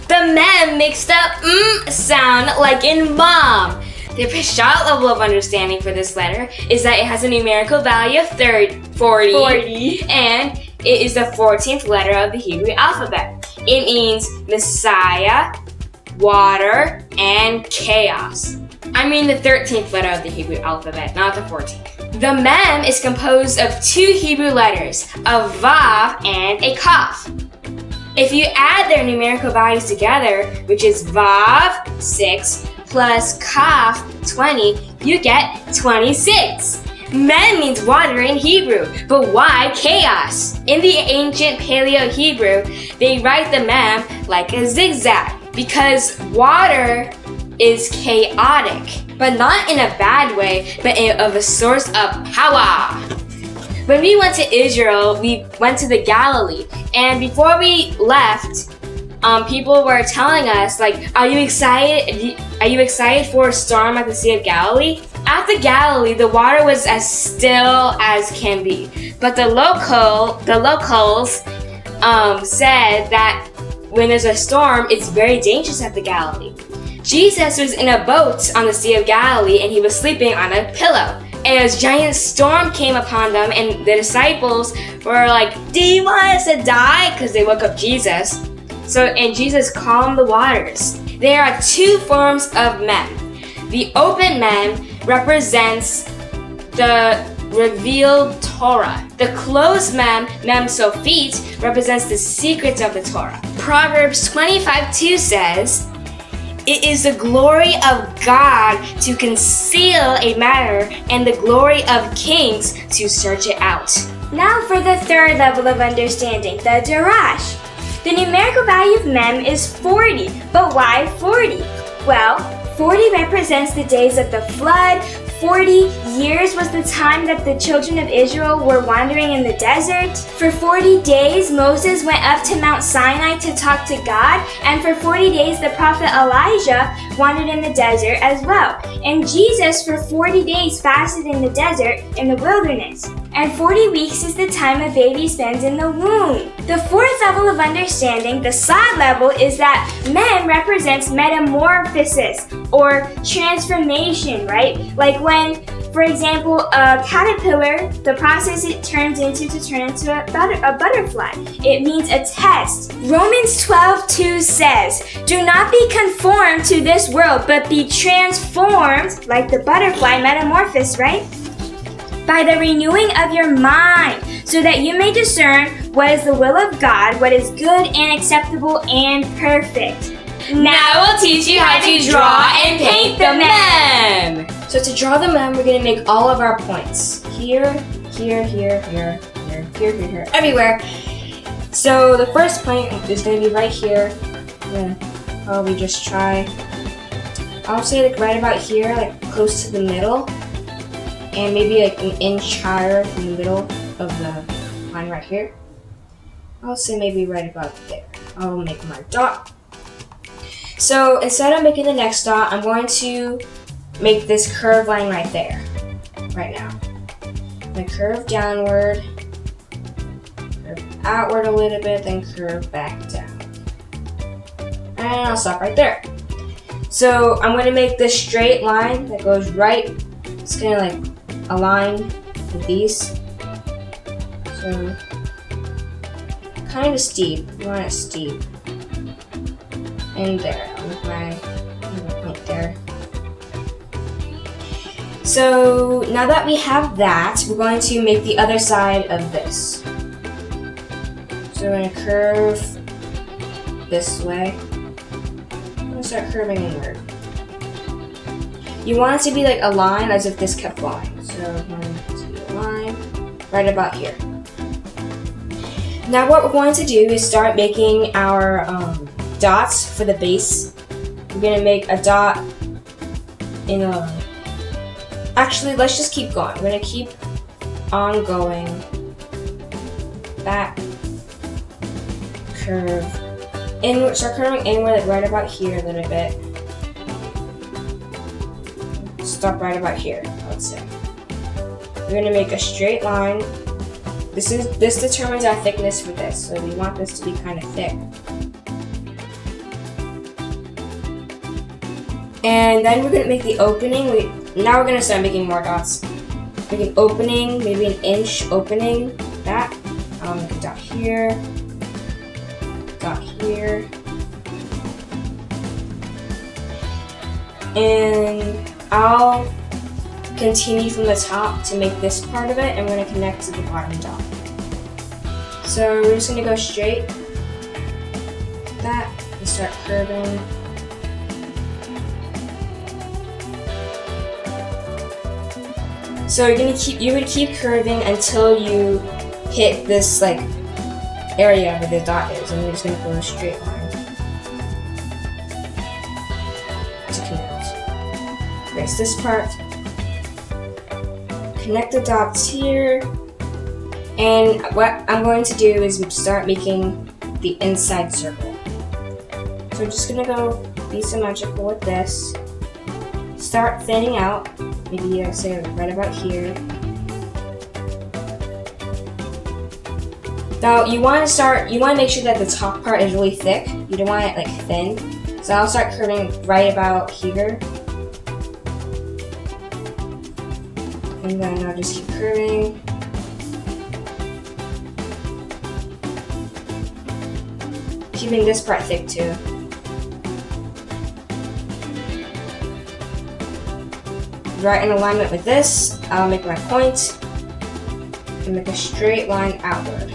The mem makes the sound like in mom. The Peshat level of understanding for this letter is that it has a numerical value of 40. And it is the 14th letter of the Hebrew alphabet. It means Messiah, water, and chaos. I mean the 13th letter of the Hebrew alphabet, not the 14th. The mem is composed of two Hebrew letters, a vav and a kaf. If you add their numerical values together, which is vav, 6, plus kaf, 20, you get 26. Mem means water in Hebrew, but why chaos? In the ancient Paleo-Hebrew, they write the mem like a zigzag because water is chaotic, but not in a bad way, but of a source of power. When we went to Israel, we went to the Galilee, and before we left, people were telling us, like, are you excited? Are you excited for a storm at the Sea of Galilee? At the Galilee, the water was as still as can be, but the locals said that when there's a storm, it's very dangerous at the Galilee. Jesus was in a boat on the Sea of Galilee, and he was sleeping on a pillow. And a giant storm came upon them, and the disciples were like, do you want us to die? Because they woke up Jesus. And Jesus calmed the waters. There are two forms of mem. The open mem represents the revealed Torah. The closed mem sofit, represents the secrets of the Torah. Proverbs 25:2 says, it is the glory of God to conceal a matter and the glory of kings to search it out. Now for the third level of understanding, the darash. The numerical value of mem is 40, but why 40? Well, 40 represents the days of the flood. 40 years was the time that the children of Israel were wandering in the desert. For 40 days, Moses went up to Mount Sinai to talk to God, and for 40 days, the prophet Elijah wandered in the desert as well. And Jesus, for 40 days, fasted in the desert, in the wilderness. And 40 weeks is the time a baby spends in the womb. The fourth level of understanding, the sod level, is that mem represents metamorphosis or transformation, right? Like when, for example, a caterpillar, the process it turns into to turn into a butterfly. It means a test. Romans 12:2 says, do not be conformed to this world, but be transformed, like the butterfly metamorphosis, right? By the renewing of your mind, so that you may discern what is the will of God, what is good and acceptable and perfect. Now we'll teach you how to draw and paint the mem. So to draw the mem, we're gonna make all of our points. Here, here, here, here, here, here, here, here, everywhere. So the first point is gonna be right here. I'm gonna probably just try, I'll say like right about here, like close to the middle. And maybe like an inch higher from the middle of the line right here. I'll say maybe right about there. I'll make my dot. So instead of making the next dot, I'm going to make this curved line right there, right now. I'm going to curve downward, curve outward a little bit, then curve back down. And I'll stop right there. So I'm going to make this straight line that goes right. It's going to like align with these. So kind of steep. You want it steep. And there, I'll make my point there. So now that we have that, we're going to make the other side of this. So we're going to curve this way. I'm going to start curving inward. You want it to be like a line as if this kept going. So I'm going to do a line right about here. Now what we're going to do is start making our dots for the base. We're going to make a dot in a... Actually, let's just keep going. We're going to keep on going. Back. Curve. Inward. Start curving inward like right about here a little bit. Stop right about here, I would say. We're going to make a straight line. This determines our thickness for this, so we want this to be kind of thick. And then we're gonna make the opening. Now we're gonna start making more dots. Make an opening, maybe an inch opening. That. I'll make a dot here. Dot here. And I'll continue from the top to make this part of it, and we're gonna connect to the bottom dot. So we're just gonna go straight. That and start curving. So you're gonna keep curving until you hit this like area where the dot is, and you're just gonna go a straight line to connect. Erase this part. Connect the dots here, and what I'm going to do is start making the inside circle. So I'm just gonna go be symmetrical with this. Start thinning out. Maybe say right about here. Now you want to make sure that the top part is really thick. You don't want it like thin. So I'll start curving right about here. And then I'll just keep curving. Keeping this part thick too. Right in alignment with this, I'll make my point and make a straight line outward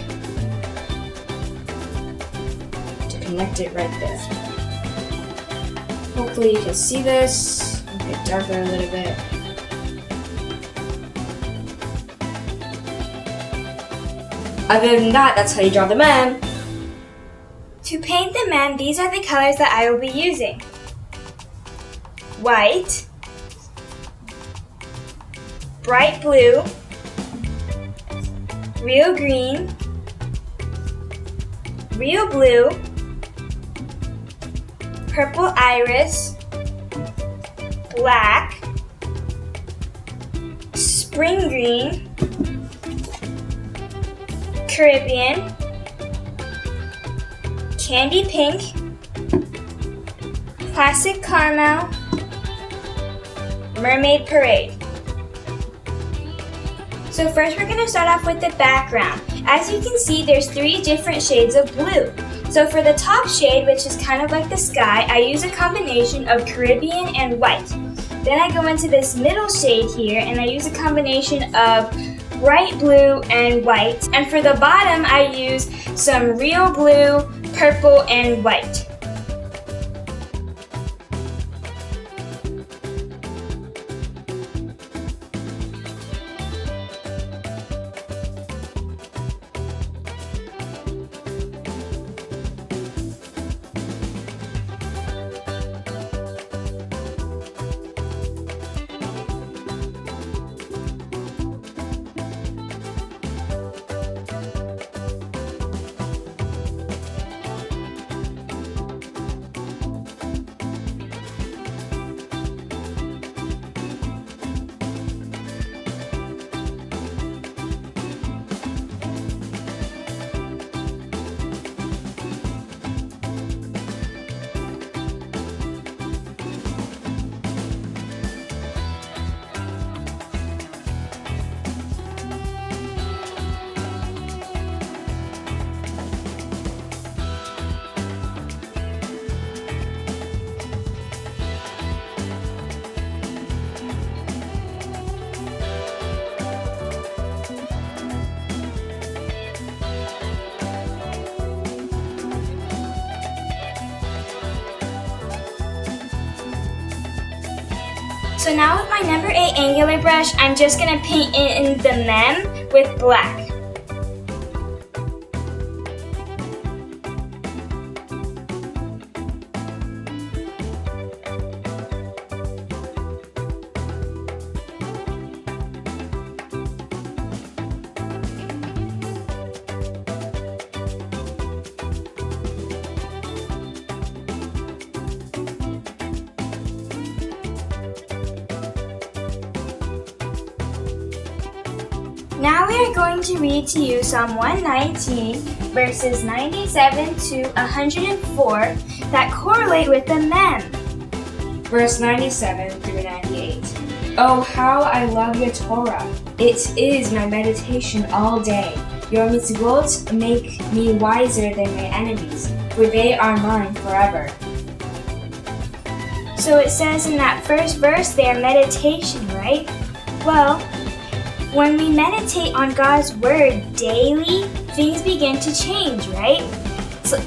to connect it right there. Hopefully you can see this. Make it darker a little bit. Other than that, that's how you draw the mem. To paint the mem, these are the colors that I will be using. White, bright blue, real green, real blue, purple iris, black, spring green, Caribbean, candy pink, classic caramel, mermaid parade. So first we're going to start off with the background. As you can see, there's 3 different shades of blue. So for the top shade, which is kind of like the sky, I use a combination of Caribbean and white. Then I go into this middle shade here and I use a combination of bright blue and white. And for the bottom, I use some real blue, purple, and white. So now with my number 8 angular brush, I'm just going to paint in the mem with black. Now we are going to read to you Psalm 119, verses 97 to 104 that correlate with the mem. Verse 97 through 98. Oh, how I love your Torah. It is my meditation all day. Your mitzvot make me wiser than my enemies, for they are mine forever. So it says in that first verse there, meditation, right? Well, when we meditate on God's Word daily, things begin to change, right? So,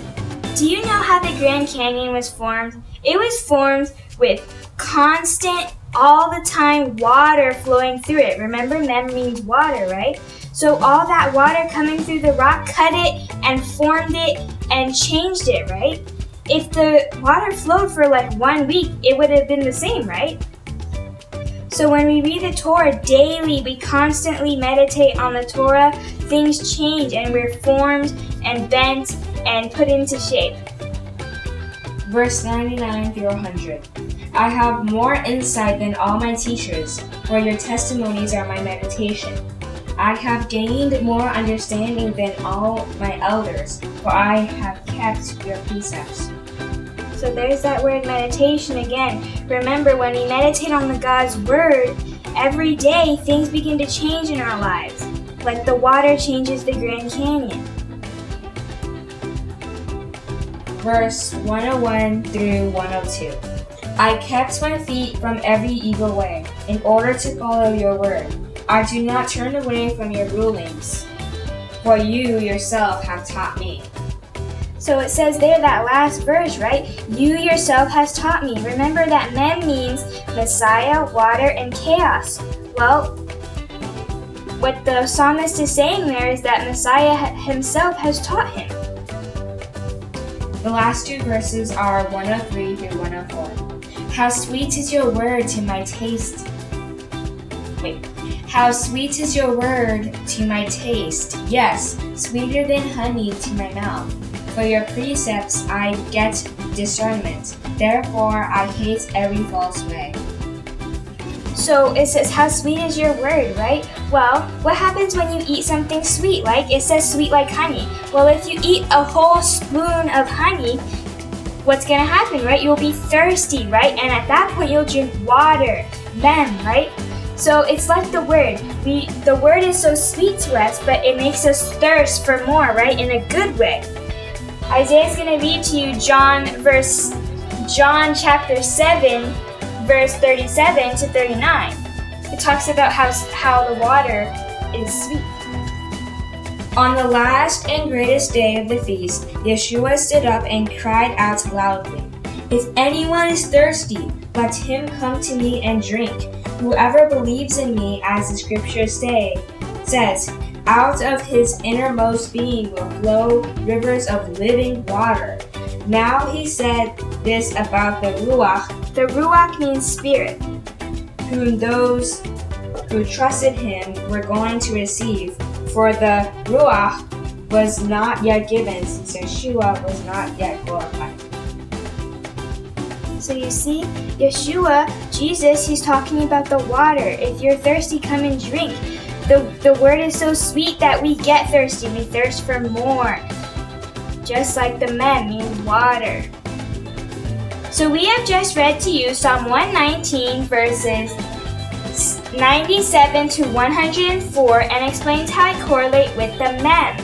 do you know how the Grand Canyon was formed? It was formed with constant, all the time water flowing through it. Remember, mem means water, right? So all that water coming through the rock cut it and formed it and changed it, right? If the water flowed for like 1 week, it would have been the same, right? So when we read the Torah daily, we constantly meditate on the Torah, things change and we're formed and bent and put into shape. Verse 99 through 100. I have more insight than all my teachers, for your testimonies are my meditation. I have gained more understanding than all my elders, for I have kept your precepts. So there's that word meditation again. Remember, when we meditate on the God's Word, every day things begin to change in our lives, like the water changes the Grand Canyon. Verse 101 through 102. I kept my feet from every evil way, in order to follow your word. I do not turn away from your rulings, for you yourself have taught me. So it says there, that last verse, right? You yourself has taught me. Remember that mem means Messiah, water, and chaos. Well, what the psalmist is saying there is that Messiah himself has taught him. The last two verses are 103 through 104. How sweet is your word to my taste. How sweet is your word to my taste. Yes, sweeter than honey to my mouth. For your precepts I get discernment. Therefore I hate every false way. So it says, how sweet is your word, right? Well, what happens when you eat something sweet? Like, it says sweet like honey. Well, if you eat a whole spoon of honey, what's going to happen, right? You'll be thirsty, right? And at that point, you'll drink water, mem, right? So it's like the word. The word is so sweet to us, but it makes us thirst for more, right? In a good way. Isaiah's going to read to you John chapter 7, verse 37 to 39. It talks about how the water is sweet. On the last and greatest day of the feast, Yeshua stood up and cried out loudly, If anyone is thirsty, let him come to me and drink. Whoever believes in me, as the scriptures says, out of his innermost being will flow rivers of living water. Now he said this about the Ruach. The Ruach means spirit, whom those who trusted him were going to receive, for the Ruach was not yet given, since Yeshua was not yet glorified. So you see, Yeshua, Jesus, he's talking about the water. If you're thirsty, come and drink. The word is so sweet that we get thirsty. We thirst for more. Just like the mem means water. So we have just read to you Psalm 119 verses 97 to 104 and explained how it correlates with the mem.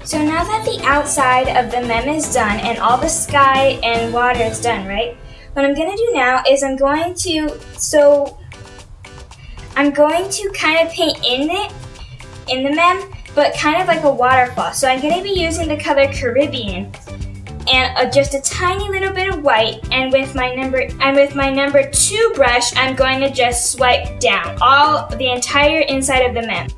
So now that the outside of the mem is done and all the sky and water is done, right? What I'm going to do now is I'm going to kind of paint in the mem, but kind of like a waterfall. So I'm going to be using the color Caribbean and just a tiny little bit of white, and with my number 2 brush, I'm going to just swipe down the entire inside of the mem.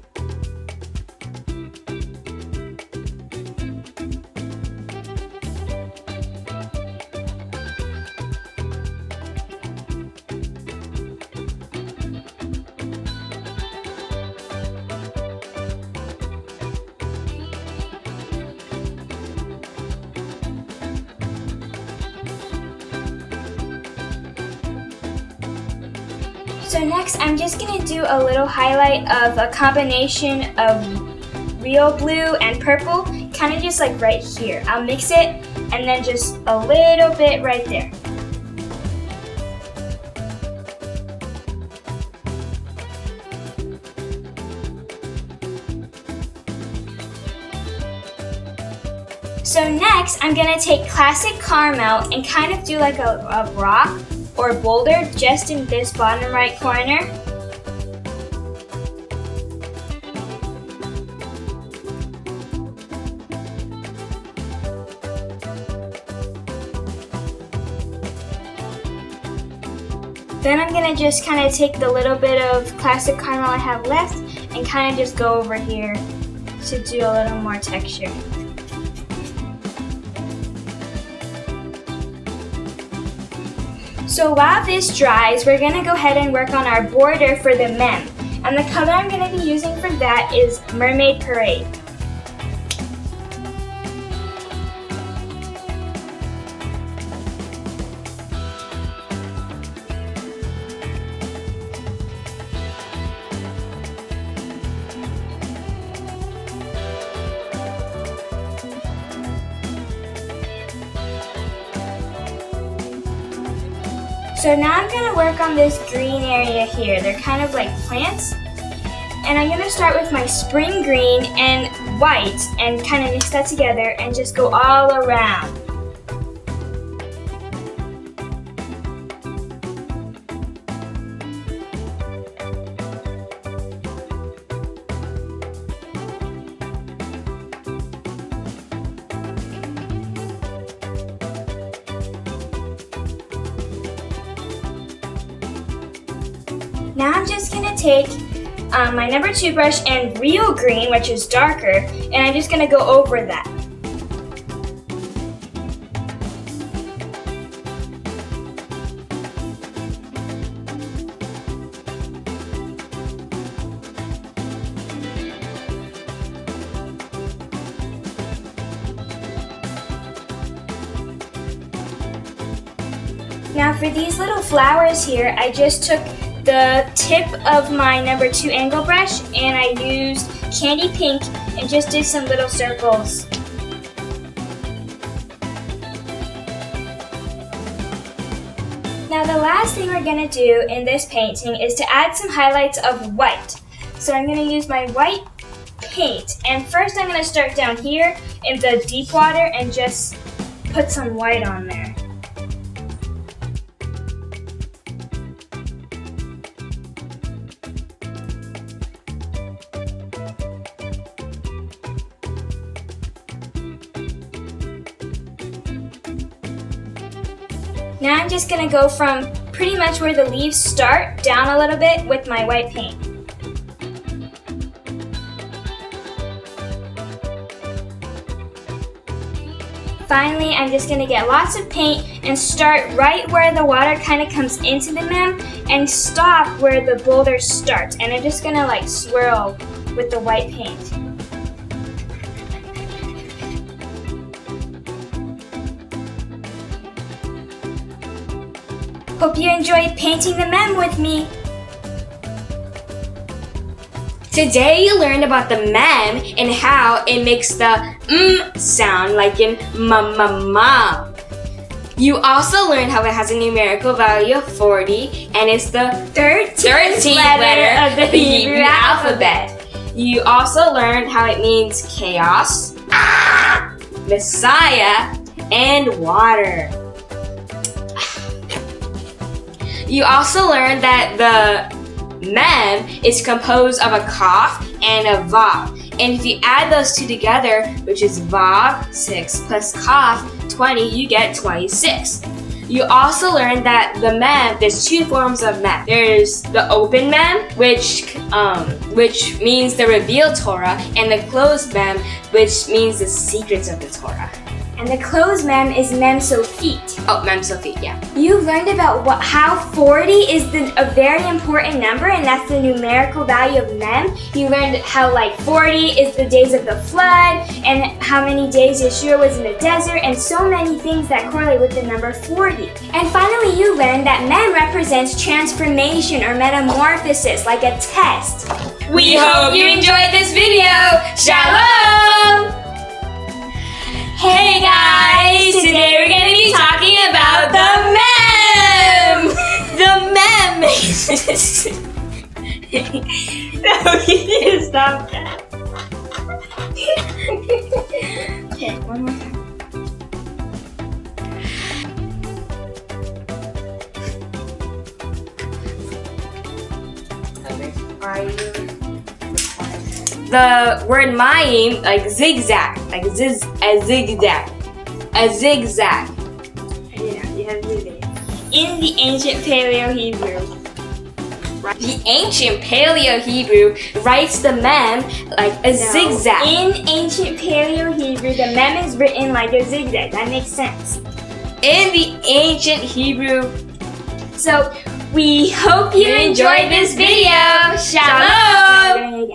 So next, I'm just going to do a little highlight of a combination of real blue and purple, kind of just like right here. I'll mix it and then just a little bit right there. So next, I'm gonna take classic caramel and kind of do like a rock or boulder just in this bottom right corner. Then I'm gonna just kind of take the little bit of classic caramel I have left and kind of just go over here to do a little more texture. So while this dries, we're gonna go ahead and work on our border for the mem. And the color I'm gonna be using for that is Mermaid Parade. So now I'm going to work on this green area here. They're kind of like plants. And I'm going to start with my spring green and white and kind of mix that together and just go all around. Now I'm just going to take my number 2 brush and real green, which is darker, and I'm just going to go over that. Now for these little flowers here, I just took the tip of my number 2 angle brush and I used candy pink and just did some little circles. Now the last thing we're going to do in this painting is to add some highlights of white. So I'm going to use my white paint, and first I'm going to start down here in the deep water and just put some white on there. Now I'm just going to go from pretty much where the leaves start down a little bit with my white paint. Finally, I'm just going to get lots of paint and start right where the water kind of comes into the mem and stop where the boulder starts. And I'm just going to like swirl with the white paint. Hope you enjoyed painting the mem with me. Today you learned about the mem and how it makes the sound like in mom. You also learned how it has a numerical value of 40 and it's the 13th letter of the Hebrew alphabet. You also learned how it means chaos, Messiah, and water. You also learned that the mem is composed of a kaf and a vav. And if you add those two together, which is vav, 6, plus kaf, 20, you get 26. You also learned that the mem, there's two forms of mem. There's the open mem, which means the revealed Torah, and the closed mem, which means the secrets of the Torah. And the closed mem is mem sophit. Oh, mem sophit, yeah. You learned about how 40 is a very important number, and that's the numerical value of mem. You learned how 40 is the days of the flood, and how many days Yeshua was in the desert, and so many things that correlate with the number 40. And finally, you learned that mem represents transformation or metamorphosis, like a test. We hope you enjoyed this video. Shalom! Hey guys! Today we're going to be talking about the mem! The mem! No, you need to stop that. Okay, one more time. the word mayim like zigzag, like a zigzag. Yeah, you have to do it. In the ancient Paleo-Hebrew. The ancient Paleo-Hebrew writes the mem like a zigzag. In ancient Paleo-Hebrew, the mem is written like a zigzag. That makes sense. In the ancient Hebrew. So, we hope you enjoyed this video. Shalom!